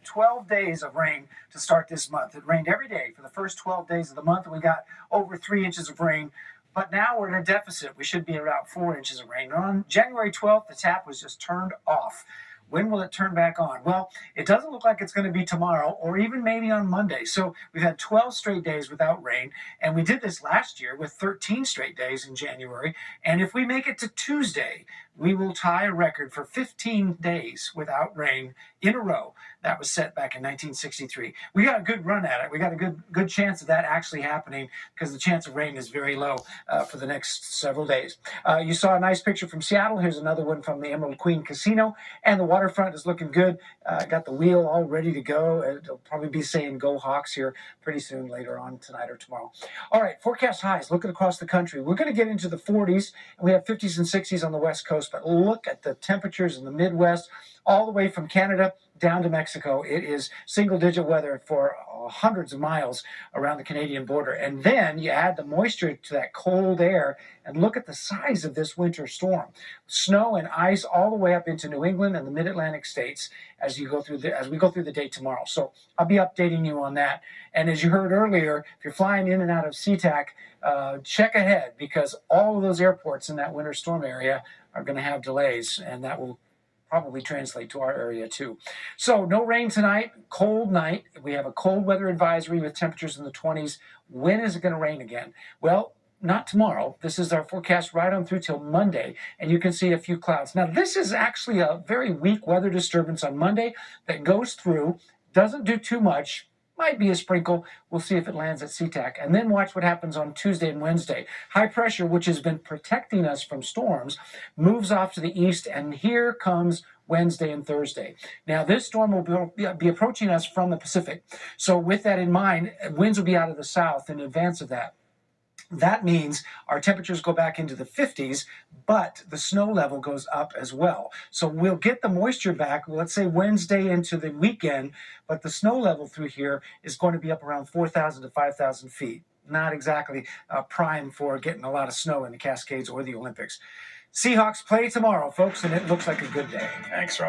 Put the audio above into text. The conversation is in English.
had 12 days of rain to start this month. It rained every day for the first 12 days of the month, and we got over 3 inches of rain. But now we're in a deficit. We should be about 4 inches of rain. On January 12th, the tap was just turned off. When will it turn back on? Well, it doesn't look like it's going to be tomorrow or even maybe on Monday. So we've had 12 straight days without rain. And we did this last year with 13 straight days in January. And if we make it to Tuesday, we will tie a record for 15 days without rain in a row. That was set back in 1963. We got a good run at it. We got a good chance of that actually happening because the chance of rain is very low for the next several days. You saw a nice picture from Seattle. Here's another one from the Emerald Queen Casino. And the waterfront is looking good. Got the wheel all ready to go. It'll probably be saying go Hawks here pretty soon later on tonight or tomorrow. All right, forecast highs. Looking across the country. We're going to get into the 40s. And we have 50s and 60s on the West Coast. But look at the temperatures in the Midwest, all the way from Canada down to Mexico. It is single-digit weather for hundreds of miles around the Canadian border. And then you add the moisture to that cold air, and look at the size of this winter storm. Snow and ice all the way up into New England and the Mid-Atlantic states as we go through the day tomorrow. So I'll be updating you on that. And as you heard earlier, if you're flying in and out of SeaTac, check ahead, because all of those airports in that winter storm area are going to have delays, and that will probably translate to our area too. So no rain tonight, cold night. We have a cold weather advisory with temperatures in the 20s. When is it going to rain again? Well, not tomorrow. This is our forecast right on through till Monday, and you can see a few clouds. Now, this is actually a very weak weather disturbance on Monday that goes through, doesn't do too much, might be a sprinkle. We'll see if it lands at SeaTac. And then watch what happens on Tuesday and Wednesday. High pressure, which has been protecting us from storms, moves off to the east, and here comes Wednesday and Thursday. Now, this storm will be approaching us from the Pacific. So with that in mind, winds will be out of the south in advance of that. That means our temperatures go back into the 50s, but the snow level goes up as well. So we'll get the moisture back, let's say Wednesday into the weekend, but the snow level through here is going to be up around 4,000 to 5,000 feet. Not exactly prime for getting a lot of snow in the Cascades or the Olympics. Seahawks play tomorrow, folks, and it looks like a good day. Thanks, Rob.